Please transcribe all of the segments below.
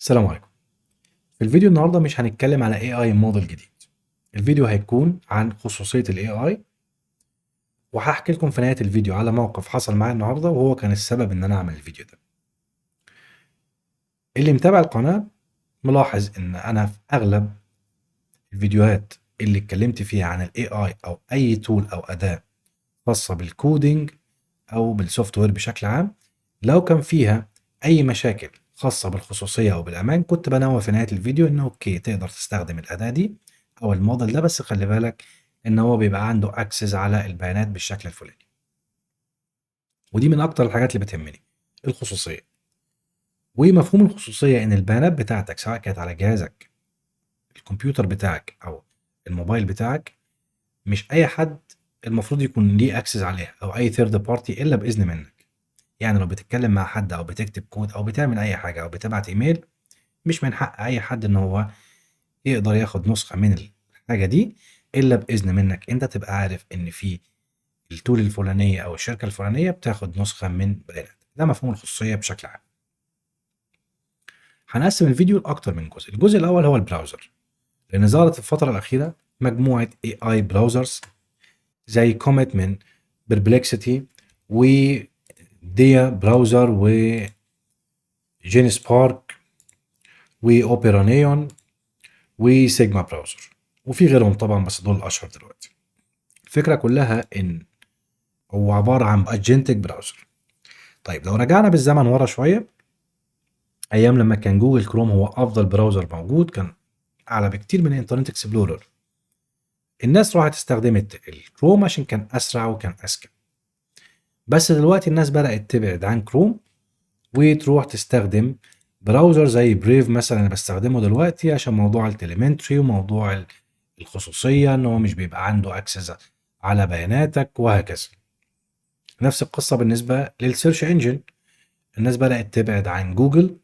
السلام عليكم. في الفيديو النهارده مش هنتكلم على AI موديل جديد. الفيديو هيكون عن خصوصية ال AI، وهحكي لكم في نهاية الفيديو على موقف حصل معايا النهارده وهو كان السبب ان انا اعمل الفيديو ده. اللي متابع القناة ملاحظ ان انا في اغلب الفيديوهات اللي اتكلمت فيها عن ال AI او اي تول او اداة خاصة بالكودينج او بالسوفت وير بشكل عام، لو كان فيها اي مشاكل خاصة بالخصوصية او بالامان كنت بنوه في نهاية الفيديو انه اوكي تقدر تستخدم الاداة دي او الموديل ده، بس خلي بالك ان هو بيبقى عنده اكسس على البيانات بالشكل الفلاني. ودي من اكتر الحاجات اللي بتهمني، الخصوصية. ومفهوم الخصوصية ان البيانات بتاعتك سواء كانت على جهازك الكمبيوتر بتاعك او الموبايل بتاعك، مش اي حد المفروض يكون ليه اكسس عليها او اي ثيرد بارتي الا باذن منك. يعني لو بتتكلم مع حد او بتكتب كود او بتعمل اي حاجة او بتبعت ايميل، مش من حق اي حد ان هو يقدر ياخد نسخة من الحاجة دي الا باذن منك انت تبقى عارف ان في التول الفلانية او الشركة الفلانية بتاخد نسخة من بيانات. ده مفهوم الخصوصية بشكل عام. هنقسم الفيديو لاكتر من جزء. الجزء الاول هو البراوزر، لان ظهرت في الفترة الاخيرة مجموعة AI براوزرز زي كوميت من بربلكسيتي وديا براوزر وجين سبارك واوبرا نيون وسيجما براوزر، وفي غيرهم طبعا بس دول الاشهر دلوقتي. الفكرة كلها ان هو عبارة عن اجنتك براوزر. طيب لو رجعنا بالزمن ورا شوية، ايام لما كان جوجل كروم هو افضل براوزر موجود، كان اعلى بكتير من انترنت اكسبلورر. الناس راحت استخدمت الكروم عشان كان اسرع وكان اذكى. بس دلوقتي الناس بدأت تبعد عن كروم وتروح تستخدم براوزر زي بريف مثلا. انا بستخدمه دلوقتي عشان موضوع التليمنتري وموضوع الخصوصية، ان هو مش بيبقى عنده اكسس على بياناتك وهكذا. نفس القصة بالنسبة للسيرش انجن. الناس بدأت تبعد عن جوجل،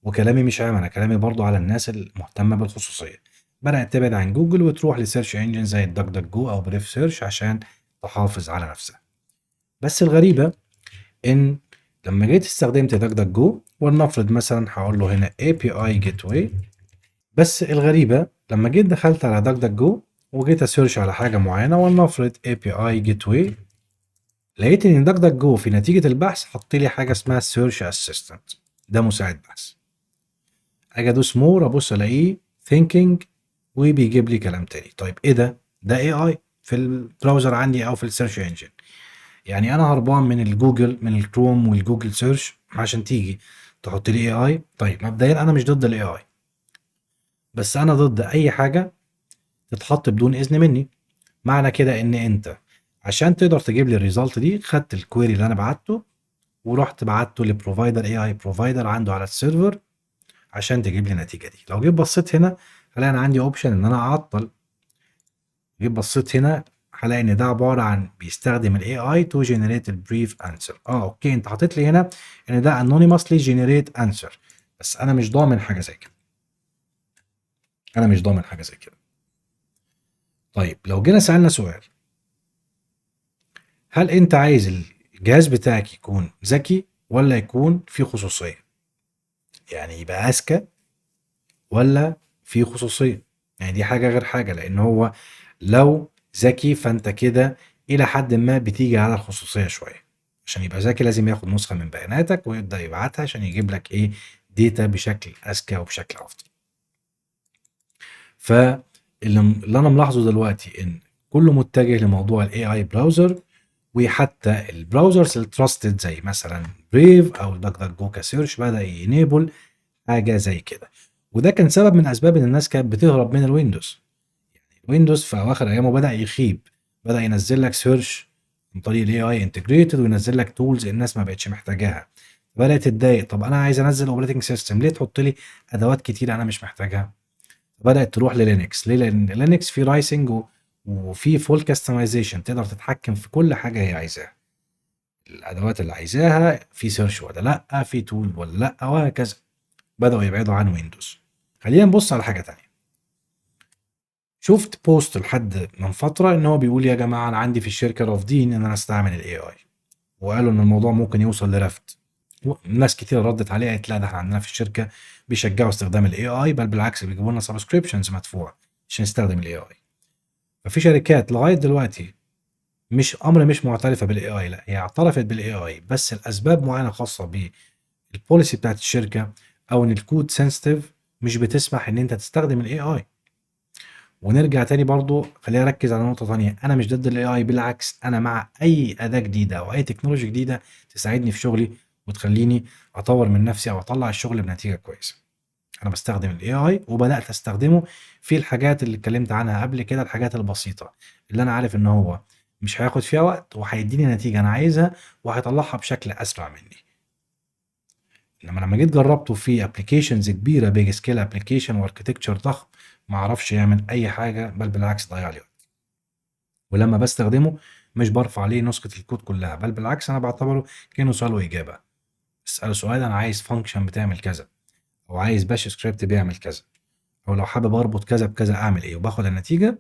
وكلامي مش عام، انا كلامي برضو على الناس المهتمة بالخصوصية. بدأت تبعد عن جوجل وتروح لسيرش انجن زي الدك دك جو او بريف سيرش عشان تحافظ على نفسها. بس الغريبة ان لما جيت استخدمت دك دك جو، ولنفرض مثلا هقول له هنا API Gateway، بس الغريبة لما جيت دخلت على دك دك جو وجيت اسيرش على حاجة معينة ولنفرض API Gateway، لقيت ان دك دك جو في نتيجة البحث حط لي حاجة اسمها Search Assistant، ده مساعد بحث. اجي ادوس مور ابص الاقيه Thinking وبيجيب لي كلام تاني. طيب ايه ده؟ ده AI في البراوزر عندي او في السيرش انجن. يعني انا هربان من الجوجل، من الكروم والجوجل سيرش عشان تيجي تحط لي AI. طيب مبدئيا انا مش ضد الاي اي، بس انا ضد اي حاجه تتحط بدون اذن مني. معنى كده ان انت عشان تقدر تجيب لي الريزلت دي، خدت الكويري اللي انا بعته ورحت بعته لبروفايدر AI بروفايدر عنده على السيرفر عشان تجيب لي النتيجه دي. لو جيت بصيت هنا هلاقي انا عندي اوبشن ان انا اعطل. جيت بصيت هنا هلاقي ان ده عباره عن بيستخدم الاي اي تو جنريت البريف انسر. اوكي، انت حاطط لي هنا ان ده anonymously generate answer، بس انا مش ضامن حاجه زي كده. انا مش ضامن حاجه زي كده. طيب لو جينا سالنا سؤال، هل انت عايز الجهاز بتاعك يكون ذكي ولا يكون فيه خصوصيه؟ يعني يبقى اذكى ولا فيه خصوصيه؟ يعني دي حاجه غير حاجه، لان هو لو ذكي فانت كده الى حد ما بتيجي على الخصوصيه شويه. عشان يبقى ذكي لازم ياخد نسخه من بياناتك ويبدا يبعتها عشان يجيب لك ايه، ديتا بشكل اذكى وبشكل افضل. فاللي انا ملاحظه دلوقتي ان كله متجه لموضوع الاي اي براوزر، وحتى البراوزرز التراستد زي مثلا بريف او دك دك جو كسيرش بدا ينيبل حاجه زي كده. وده كان سبب من اسباب ان الناس كانت بتهرب من الويندوز. ويندوز في اواخر ايامه بدا يخيب، بدا ينزل لك سيرش من طريق الاي اي انتجريتد وينزل لك تولز الناس ما بقتش محتاجاها. بدات تتضايق، طب انا عايز انزل اوبريتنج سيستم، ليه تحط لي ادوات كتير انا مش محتاجها؟ بدات تروح للينكس. ليه؟ لان لينكس فيه رايسنج وفي فول كاستمايزيشن، تقدر تتحكم في كل حاجه هي عايزاها، الادوات اللي عايزاها، في سيرش ولا لا، في تول ولا لا، وهكذا. بداوا يبعدوا عن ويندوز. خلينا نبص على حاجه تانية. شفت بوست لحد من فترة ان هو بيقول يا جماعة انا عندي في الشركة رافضين ان انا استعمل الاي اي، وقالوا ان الموضوع ممكن يوصل لرفض. ناس كتير ردت عليه قالت لا، ده احنا عندنا في الشركة بيشجعوا استخدام الاي اي، بل بالعكس بيجيبوا لنا سبسكريبشنز مدفوعه عشان نستخدم الاي اي. ففي شركات لغايه دلوقتي مش معترفه بالاي اي، لا هي اعترفت بالاي اي بس الاسباب معينه خاصه بالبوليسي بتاعت الشركه، او ان الكود سنسيتيف مش بتسمح ان انت تستخدم الاي اي. ونرجع تاني برضو، خلينا نركز على نقطه ثانيه، انا مش ضد الاي اي، بالعكس انا مع اي اداه جديده او اي تكنولوجيا جديده تساعدني في شغلي وتخليني اطور من نفسي او اطلع الشغل بنتيجه كويسه. انا بستخدم الاي اي وبدات استخدمه في الحاجات اللي اتكلمت عنها قبل كده، الحاجات البسيطه اللي انا عارف ان هو مش هياخد فيها وقت وهيديني نتيجه انا عايزها وهيطلعها بشكل اسرع مني. انما لما جيت جربته في ابلكيشنز كبيره، بيج سكيل ابلكيشن واركتكتشر ضخم، ما عرفش يعمل اي حاجه، بل بالعكس ضيع لي وقت. ولما بستخدمه مش برفع عليه نسخه الكود كلها، بل بالعكس انا بعتبره كانه سؤال واجابه. اساله سؤال، انا عايز فانكشن بتعمل كذا، او عايز باش سكريبت بيعمل كذا، او لو حابب اربط كذا بكذا اعمل ايه، وباخد النتيجه،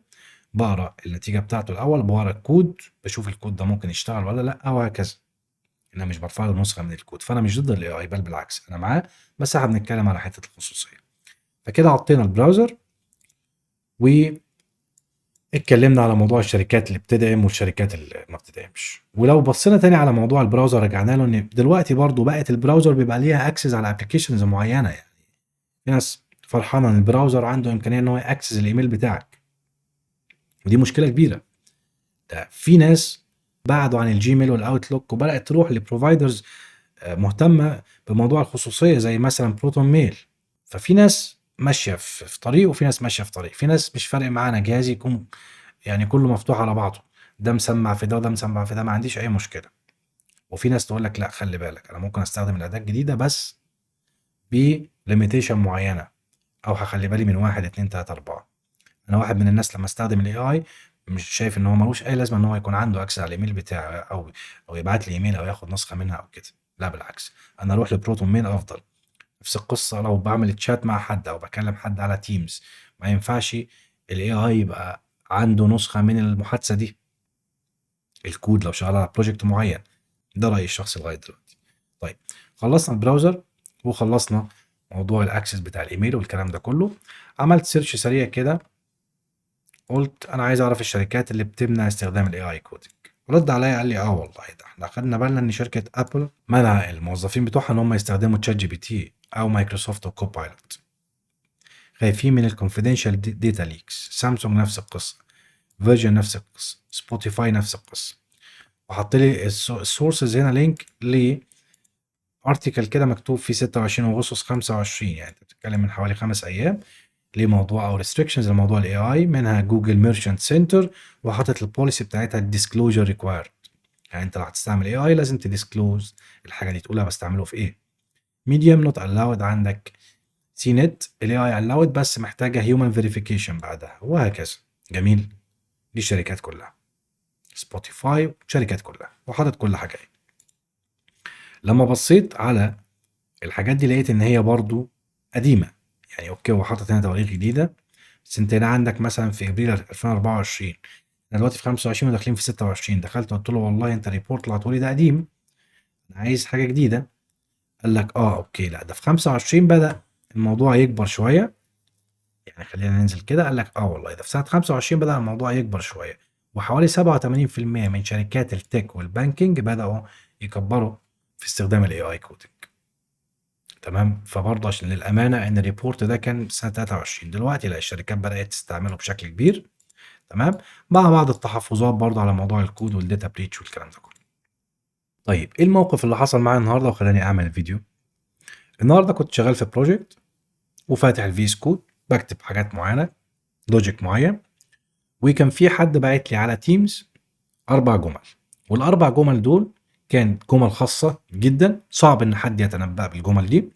بقرا النتيجه بتاعته الاول، بقرا الكود، بشوف الكود ده ممكن يشتغل ولا لا، وهكذا. انا مش برفع له نسخه من الكود، فانا مش ضد الاي اي، بل بالعكس انا معاه، بس احنا بنتكلم على حته الخصوصيه. فكده عطينا البراوزر، واتكلمنا على موضوع الشركات اللي بتدعم والشركات اللي ما بتدعمش. ولو بصينا تاني على موضوع البراوزر، رجعنا له ان دلوقتي برضو بقت البراوزر بيبقى ليها اكسس على ابلكيشنز معينه. يعني في ناس فرحانه ان البراوزر عنده امكانيه ان هو ياكسس الايميل بتاعك، ودي مشكله كبيره. ده في ناس بعدوا عن الجيميل والاوتلوك وبدات تروح لبروفايدرز مهتمه بموضوع الخصوصيه، زي مثلا بروتون ميل. ففي ناس ماشيه في طريق، وفي ناس ماشيه في طريق. في ناس مش فارق معانا جهازي يكون يعني كله مفتوح على بعضه، ده مسمع في ده وده مسمع في ده، ما عنديش اي مشكله. وفي ناس تقول لك لا خلي بالك، انا ممكن استخدم الاداه الجديده بس بليميتيشن معينه، او هخلي بالي من 1 2 3 4. انا واحد من الناس لما استخدم الاي اي مش شايف ان هو ملوش اي لازمه ان هو يكون عنده اكسس على الايميل بتاعي، او يبعت لي ايميل او ياخد نسخه منها او كده. لا بالعكس، انا اروح لبروتون ميل افضل. نفس القصه لو بعمل تشات مع حد او بكلم حد على تيمز، ما ينفعش الاي اي يبقى عنده نسخه من المحادثه دي، الكود لو شغال على بروجكت معين. ده رايي الشخصي لغايه دلوقتي. طيب، خلصنا البراوزر وخلصنا موضوع الاكسس بتاع الايميل والكلام ده كله. عملت سيرش سريع كده، قلت انا عايز اعرف الشركات اللي بتمنع استخدام الاي اي كودينج. رد عليا قال لي والله ده احنا خدنا بالنا ان شركه ابل منع الموظفين بتوعها ان هم يستخدموا تشات جي بي تي او مايكروسوفت وكوبايلوت، خايفين من الكونفيدنشال داتا ليكس. سامسونج نفس القصه، فيرجن نفس القصه، سبوتيفاي نفس القصه. وحط لي السورسز هنا لينك ل ارتكل كده مكتوب فيه 26 اغسطس 25، يعني انت بتتكلم من حوالي 5 ايام، لموضوع او ريستريكشنز لموضوع الاي اي، منها جوجل ميرشنت سنتر، وحاطط البوليسي بتاعتها الديسكلوجر ريكوايرد. يعني انت لو هتستعمل اي اي لازم تديسكلوز الحاجه دي، تقولها بستعمله في ايه. ميديم نوت الاود، عندك سي نت الاي اي الاود بس محتاجه هيومن فيريفيكيشن بعدها، وهكذا. جميل، دي الشركات كلها، سبوتيفاي، شركات كلها، وحاطط كل حاجه. لما بصيت على الحاجات دي لقيت ان هي برضو قديمه. يعني اوكي هو حاطط هنا تواريخ جديده، بس انت هنا عندك مثلا في ابريل 2024، احنا دلوقتي في 25 وداخلين في 26. دخلت قلت له والله انت ريبورت طلعته لي ده قديم، انا عايز حاجه جديده. قال لك اوكي لا ده في 25 بدأ الموضوع يكبر شويه، يعني خلينا ننزل كده. قال لك والله ده في سنه 25 بدأ الموضوع يكبر شويه، وحوالي 87% من شركات التك والبانكينج بدأوا يكبروا في استخدام الاي اي كودينج. تمام، فبرضه عشان للامانه ان الريبورت ده كان سنه 23، دلوقتي لا الشركات بدات تستعمله بشكل كبير. تمام، مع بعض التحفظات برضه على موضوع الكود والداتا بريتش والكلام ده كله. طيب ايه الموقف اللي حصل معايا النهارده وخلاني اعمل الفيديو؟ النهارده كنت شغال في بروجكت وفاتح الفيس كود، بكتب حاجات معينه، لوجيك معين، وكان في حد باعت لي على تيمز 4 جمل، والاربع جمل دول كانت جمل خاصه جدا، صعب ان حد يتنبأ بالجمل دي،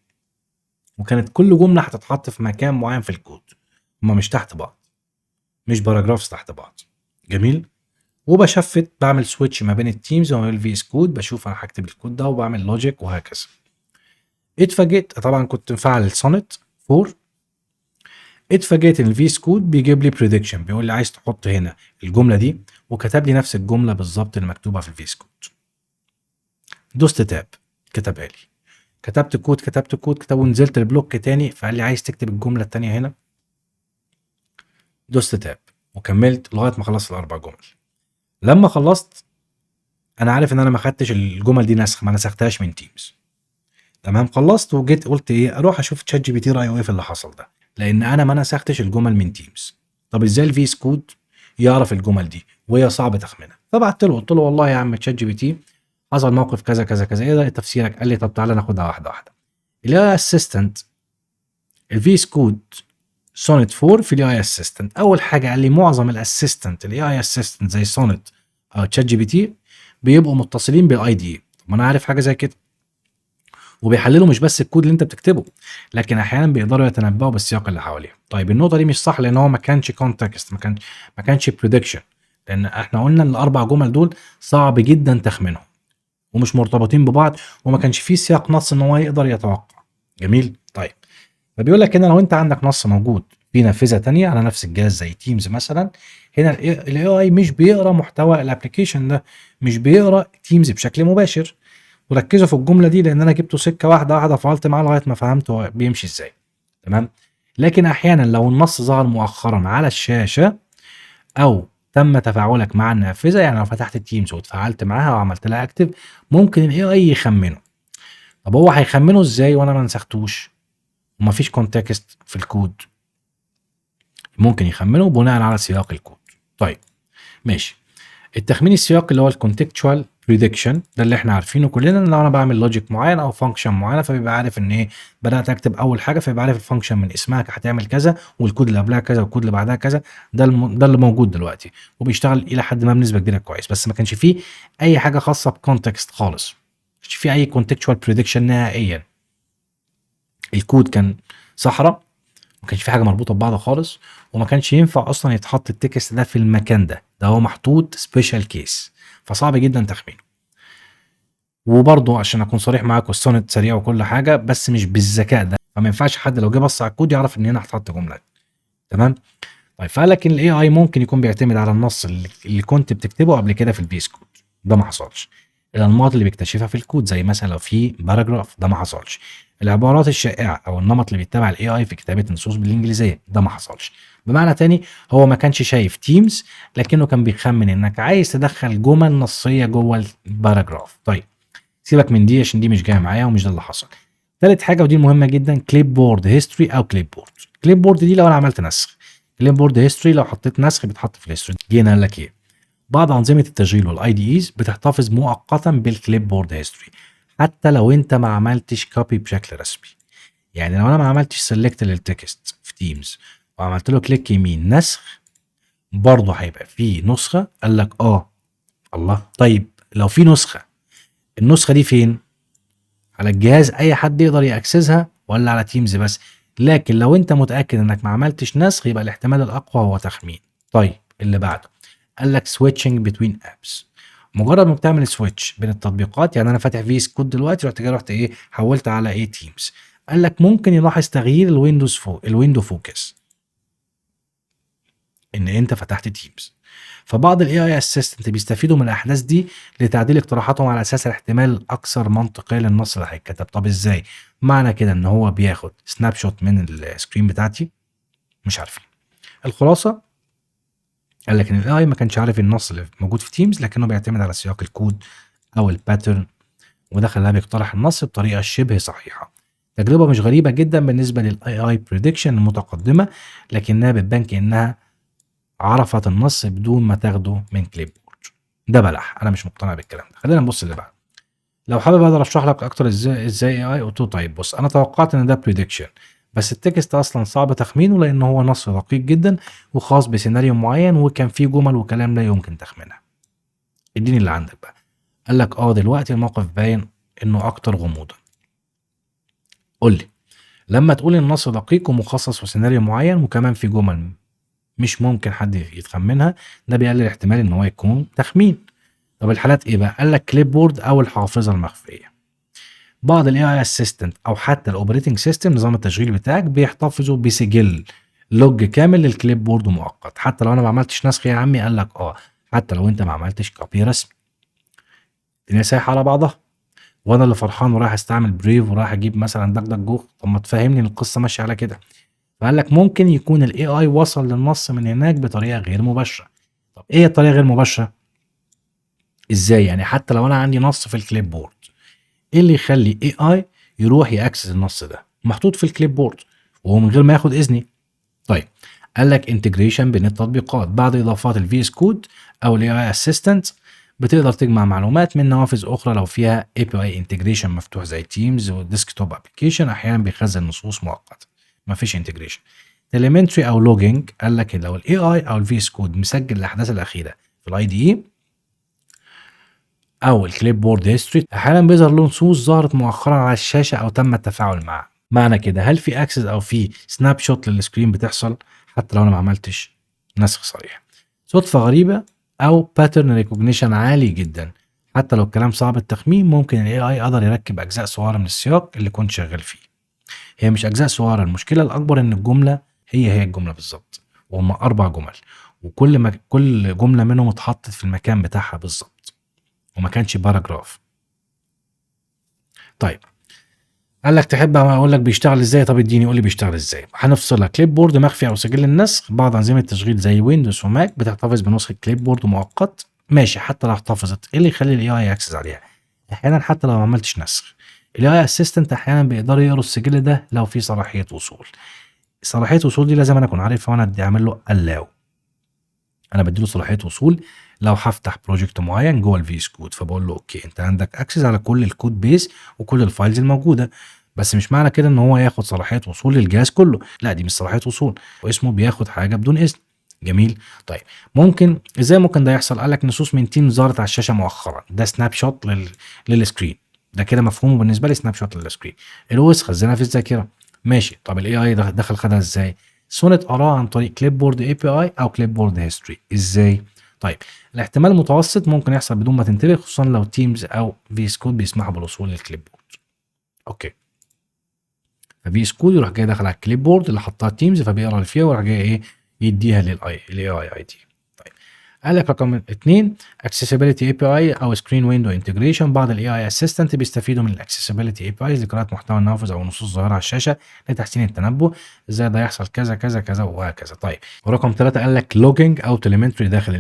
وكانت كل جمله هتتحط في مكان معين في الكود، هما مش تحت بعض، مش باراجرافز تحت بعض. جميل، وبشفت بعمل سويتش ما بين التيمز وما بين الفيس كود، بشوف انا هكتب الكود ده وبعمل لوجيك وهكذا. اتفاجئت طبعا، كنت مفعل السونت 4، اتفاجئت ان الفيس كود بيجيب لي بريدكشن، بيقول لي عايز تحط هنا الجمله دي، وكتب لي نفس الجمله بالظبط اللي مكتوبه في الفيس كود. دوست تاب، كتبها لي. كتبت كود ونزلت البلوك تاني، فقال لي عايز تكتب الجمله التانيه هنا، دوست تاب وكملت لغايه ما خلصت ال4 جمل. لما خلصت انا عارف ان انا ما خدتش الجمل دي نسخ، ما نسختهاش من تيمز. تمام، خلصت وجيت قلت ايه، اروح اشوف تشات جي بي تي رايه ايه في اللي حصل ده، لان انا ما نسختش الجمل من تيمز. طب ازاي الفيس كود يعرف الجمل دي وهي صعب تخمينها؟ فبعت له قلت له والله يا عم تشات جي بي تي، حصل موقف كذا كذا كذا، ايه ده تفسيرك؟ قال لي طب تعالى ناخدها واحده واحده. الاي اسيستنت الفيس كود سونيت 4 في الاي اسيستنت، اول حاجه قال لي معظم الاسيستنت الاي اسيستنت زي سونيت او تشات جي بي تي بيبقوا متصلين بالاي دي. طب ما انا عارف حاجه زي كده، وبيحللوا مش بس الكود اللي انت بتكتبه، لكن احيانا بيقدروا يتنبؤوا بالسياق اللي حواليهم. طيب النقطه دي مش صح، لان هو ما كانش كونتكست، ما كانش بريدكشن، لان احنا قلنا ان ال4 جمل دول صعب جدا تخمينهم ومش مرتبطين ببعض، وما كانش فيه سياق نص ان هو يقدر يتوقع. جميل. طيب فبيقول لك هنا لو انت عندك نص موجود في نافذه تانية على نفس الجهاز زي تيمز مثلا، هنا الاي اي مش بيقرا محتوى الابلكيشن ده، مش بيقرا تيمز بشكل مباشر. وركزوا في الجمله دي لان انا جبته سكه واحده واحده، فعلت معاه لغايه ما فهمت هو بيمشي ازاي. تمام. لكن احيانا لو النص ظهر مؤخرا على الشاشه او تم تفاعلك مع النافذه، يعني لو فتحت التيمز وتفاعلت معاها وعملت لها اكتف، ممكن الاي اي يخمنه. طب هو هيخمنه ازاي وانا ما نسختوش ومفيش كونتكست في الكود؟ ممكن يخمنه بناء على سياق الكود. طيب ماشي. التخمين السياقي اللي هو الكونتكتشوال بريدكشن ده اللي احنا عارفينه كلنا، ان لو انا بعمل لوجيك معين او فانكشن معينه فبيبقى عارف ان ايه، بدات اكتب اول حاجه فيبقى عارف الفانكشن من اسمها هتعمل كذا، والكود اللي قبلها كذا، والكود اللي بعدها كذا. ده اللي موجود دلوقتي وبيشتغل الى حد ما بنسبه كبيره كويس، بس ما كانش فيه اي حاجه خاصه بكونتكست خالص، ما كانش فيه اي كونتكتشوال بريدكشن نهائيا. الكود كان صحراء، ما كانش في حاجه مربوطه ببعض خالص، وما كانش ينفع اصلا يتحط التكست ده في المكان ده هو محطوط سبيشال كيس، فصعب جدا تخمينه. وبرضه عشان اكون صريح معاكم السونت سريع وكل حاجه، بس مش بالذكاء ده، فما ينفعش حد لو جه بص على الكود يعرف ان هنا هتحط جمله. تمام. طيب فلكن الاي اي ممكن يكون بيعتمد على النص اللي كنت بتكتبه قبل كده في البيس كود، ده ما حصلش. الانماط اللي بيكتشفها في الكود زي مثلا لو في باراجراف، ده ما حصلش. العبارات الشائعه او النمط اللي بيتبع الاي اي في كتابه نصوص بالانجليزيه، ده ما حصلش. بمعنى تاني، هو ما كانش شايف تيمز، لكنه كان بيخمن انك عايز تدخل جمل نصيه جوه الباراجراف. طيب سيبك من دي عشان دي مش جايه معايا ومش ده اللي حصل. تالت حاجه ودي المهمه جدا، كليب بورد هيستوري او كليب بورد. كليب بورد دي لو انا عملت نسخ، كليب بورد هيستوري لو حطيت نسخ بيتحط في الهيستوري. جينا قال لك ايه، بعض انظمه التشغيل والاي دي ايز بتحتفظ مؤقتا بالكليب بورد هيستوري حتى لو انت ما عملتش كوبي بشكل رسمي. يعني لو انا ما عملتش سيلكت للتكست في تيمز وعملت له كليك يمين نسخ، برضه هيبقى في نسخه. قال لك الله، طيب لو في نسخه، النسخه دي فين؟ على الجهاز اي حد يقدر ياكسسها ولا على تيمز بس؟ لكن لو انت متاكد انك ما عملتش نسخ يبقى الاحتمال الاقوى هو تخمين. طيب اللي بعده قال لك switching between apps. مجرد ما بتعمل سويتش بين التطبيقات، يعني انا فاتح فيس كود دلوقتي رحت ايه حولت على ايه تيمز، قال لك ممكن يلاحظ تغيير الويندو فوكس ان انت فتحت تيمز. فبعض الاي اي اسيستنت بيستفيدوا من الاحداث دي لتعديل اقتراحاتهم على اساس الاحتمال الاكثر منطقيه للنص اللي هيتكتب. طب ازاي؟ معنى كده ان هو بياخد سناب شوت من السكرين بتاعتي؟ مش عارفين. الخلاصه قال لك ان الاي اي ما كانش عارف النص اللي موجود في تيمز، لكنه بيعتمد على سياق الكود او الباترن، وده خلاه بيقترح النص بطريقه شبه صحيحه. تجربه مش غريبه جدا بالنسبه للاي اي بريدكشن المتقدمه، لكنها بتبان كانها عرفت النص بدون ما تاخده من كليب بورد. ده بلح، انا مش مقتنع بالكلام ده. خلينا نبص اللي بعد. لو حابب اقدر اشرح لك اكتر ازاي اي قلت له طيب بص، انا توقعت ان ده بريدكشن، بس التكست اصلا صعب تخمينه لان هو نص دقيق جدا وخاص بسيناريو معين، وكان فيه جمل وكلام لا يمكن تخمينها. اديني اللي عندك بقى. قال لك دلوقتي الموقف باين انه اكتر غموضا. قول لي، لما تقول النص دقيق ومخصص في سيناريو معين وكمان في جمل مش ممكن حد يتخمنها، ده بيقلل احتمال ان هو يكون تخمين. طب الحالات ايه بقى؟ قال لك كليب بورد او الحافظه المخفيه. بعض الاي اي اسيستنت او حتى الاوبريتنج سيستم نظام التشغيل بتاعك بيحتفظوا بسجل لوج كامل للكليب بورد مؤقت حتى لو انا ما عملتش نسخ يا عمي. قال لك حتى لو انت ما عملتش كوبي رسمي. الدنيا سايحه على بعضها. وانا اللي فرحان ورايح استعمل بريف ورايح اجيب مثلا دك دك جو. طب ما تفهمني ان القصه ماشيه على كده. فقال لك ممكن يكون الاي اي وصل للنص من هناك بطريقه غير مباشره. طب ايه الطريقه غير مباشره؟ ازاي يعني حتى لو انا عندي نص في الكليب بورد، ايه اللي يخلي اي اي يروح ياكسس النص ده محطوط في الكليب بورد وهو من غير ما ياخد اذني؟ طيب قال لك انتجريشن بين التطبيقات بعد اضافات الفي اس كود او الاي اي اسيستنت، بتقدر تجمع معلومات من نوافذ اخرى لو فيها اي بي اي انتجريشن مفتوح زي تيمز وديسكتوب ابلكيشن احيانا بيخزن نصوص مؤقته مفيش انتجريشن. تليمنتري او لوجينج، قال لك لو الاي اي او الفي اس كود مسجل الاحداث الاخيره في الاي دي اي او الكليب بورد هيستوري احيانا بيظهر له نصوص ظهرت مؤخرا على الشاشه او تم التفاعل معها. معنى كده هل في اكسس او في سناب شوت للسكرين بتحصل حتى لو انا ما عملتش نسخ صريح؟ صدفه غريبه او باترن ريكوجنيشن عالي جدا. حتى لو الكلام صعب التخمين ممكن الاي اي يقدر يركب اجزاء صغيره من السياق اللي كنت شغال فيه. هي مش اجزاء صغيره، المشكله الاكبر ان الجمله هي الجمله بالظبط، وهم 4 جمل، كل جمله منهم اتحطت في المكان بتاعها بالظبط وما كانش باراجراف. طيب قال لك تحب اقول لك بيشتغل ازاي؟ طب اديني قول لي بيشتغل ازاي. هنفصلها. كليب بورد مخفي او سجل النسخ. بعض انظمه التشغيل زي ويندوز وماك بتحتفظ بنسخه كليب بورد مؤقت. ماشي، حتى لو احتفظت ايه اللي يخلي الاي اي ياكسس عليها؟ احيانا حتى لو ما عملتش نسخ الاي اي اسيستنت احيانا بيقدروا يقروا السجل ده لو في صلاحيه وصول. صلاحيه وصول دي لازم انا اكون عارفها وانا بدي اعمل له allow. انا بديله صلاحيه وصول لو هفتح بروجكت معين جوه الفي اس كود، فبقول له اوكي انت عندك اكسس على كل الكود بيس وكل الفايلز الموجوده. بس مش معنى كده ان هو ياخد صلاحيه وصول للجهاز كله، لا دي مش صلاحيه وصول، واسمه بياخد حاجه بدون اذن. جميل. طيب ازاي ممكن ده يحصل؟ قال لك نصوص من تيم ظهرت على الشاشه مؤخرا، ده سناب شوت للسكرين. ده كده مفهومه بالنسبه لي سناب شوت للسكرين. الاو اس خزنها في الذاكره. ماشي، طب الاي اي دخل خدها ازاي؟ سونت قراها عن طريق كليب بورد اي بي اي او كليب بورد هيستوري. ازاي؟ طيب الاحتمال المتوسط ممكن يحصل بدون ما تنتبه، خصوصا لو تيمز او في اس كود بيسمحوا بالوصول للكليب بورد. اوكي، ففي اس كود يروح جاي داخل على الكليب بورد اللي حطها تيمز فبيقرا اللي فيها ويروح جاي ايه يديها للاي اي دي. طيب قال لك رقم 2 accessibility API او screen window integration. بعض الاي اي اسيستنت بيستفيدوا من الاكسسبيليتي API لقراءة محتوى النافذ او نصوص ظاهرة على الشاشة لتحسين التنبؤ. ازاي ده يحصل؟ كذا كذا كذا وهكذا. طيب ورقم 3 قال لك logging او telemetry داخل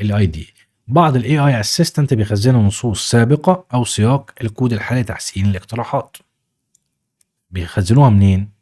الاي دي. بعض الاي اي اسيستنت بيخزنوا نصوص سابقة او سياق الكود الحالي لتحسين الاقتراحات. بيخزنوها منين؟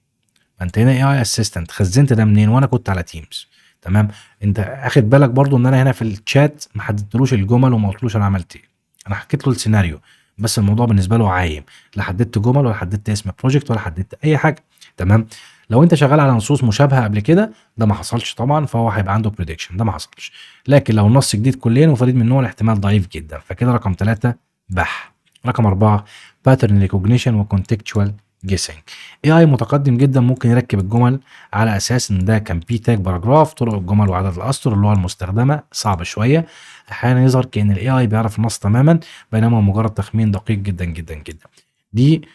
انت هنا اي اي اسيستنت خزنت ده منين وانا كنت على تيمز؟ تمام. انت اخد بالك برضو ان انا هنا في الشات ما حددتلوش الجمل وما قلتلوش انا عملت ايه. انا حكيت له السيناريو بس الموضوع بالنسبه له عايم، لا حددت جمل ولا حددت اسم بروجكت ولا حددت اي حاجه. تمام. لو انت شغال على نصوص مشابهه قبل كده ده ما حصلش طبعا، فهو هيبقى عنده بريدكشن ده ما حصلش. لكن لو النص جديد كليا وفريد من نوع الاحتمال ضعيف جدا، فكده رقم 3 بح. رقم 4 باترن ريكوجنيشن وكونتكتشوال جيسنج. اي اي متقدم جدا ممكن يركب الجمل على اساس ان ده كان بي تاج باراجراف. طرق الجمل وعدد الاسطر اللغه المستخدمه صعبه شويه. احيانا يظهر كان الاي اي بيعرف النص تماما بينما مجرد تخمين دقيق جدا جدا جدا. دي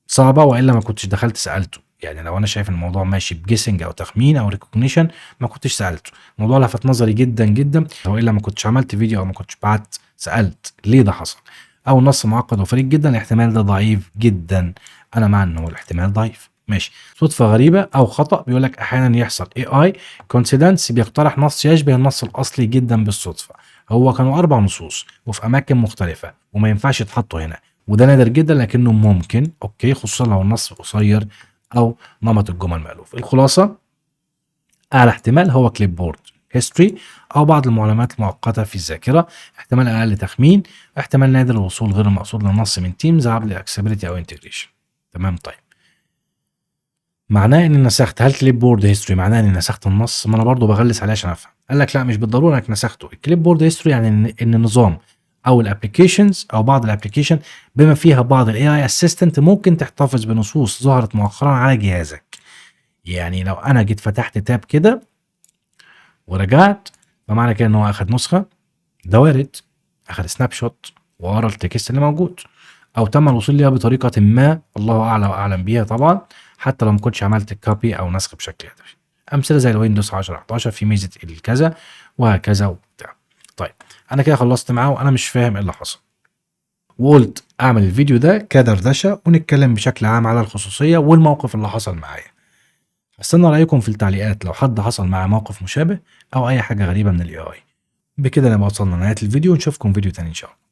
صعبه والا ما كنتش دخلت سالته. يعني لو انا شايف الموضوع ماشي بجيسنج او تخمين او ريكوجنيشن ما كنتش سالته. الموضوع لفت نظري جدا جدا، والا ما كنتش عملت فيديو او ما كنتش بعت سالت ليه ده حصل. او النص معقد وفريد جدا الاحتمال ده ضعيف جدا. انا مع ان هو الاحتمال ضعيف. ماشي. صدفه غريبه او خطا، بيقول لك احيانا يحصل اي اي كونسيدنس بيقترح نص يشبه النص الاصلي جدا بالصدفه. هو كانوا 4 نصوص وفي اماكن مختلفه وما ينفعش يتحطوا هنا، وده نادر جدا لكنه ممكن. اوكي، خصوصا لو النص قصير او نمط الجمل مألوف. الخلاصه اعلى احتمال هو كليب بورد هيستوري او بعض المعلومات المؤقته في الذاكره. احتمال اقل تخمين. احتمال نادر الوصول غير المقصود للنص من تيمز عبر اكسبيليتي او انتجريشن. تمام. طيب معناه اني نسخت. هل كليب بورد هيستوري معناه اني نسخت النص؟ ما انا برضو بغلس عليه عشان افهم. قال لك لا مش بالضروره انك نسخته. الكليب بورد هيستوري يعني ان النظام او الابلكيشنز او بعض الابلكيشن بما فيها بعض الاي اي اسيستنت ممكن تحتفظ بنصوص ظهرت مؤخرا على جهازك. يعني لو انا جيت فتحت تاب كده ورجعت فمعنى كده ان هو اخد نسخه، ده وارد، اخد سناب شوت وقرا التكست اللي موجود او تم الوصول ليها بطريقه ما الله اعلى واعلم بيها طبعا، حتى لو ما كنتش عملت كوبي او نسخ بشكل هدفي. امثله زي الويندوز 10 11 في ميزه الكذا وهكذا وبتاع. طيب انا كده خلصت معاه وانا مش فاهم ايه اللي حصل وقلت اعمل الفيديو ده كدردشة ونتكلم بشكل عام على الخصوصية والموقف اللي حصل معايا. هستنى رأيكم في التعليقات لو حد حصل معاه موقف مشابه او اي حاجة غريبة من الاي اي. بكده نبقى وصلنا لنهاية الفيديو، ونشوفكم فيديو تاني ان شاء الله.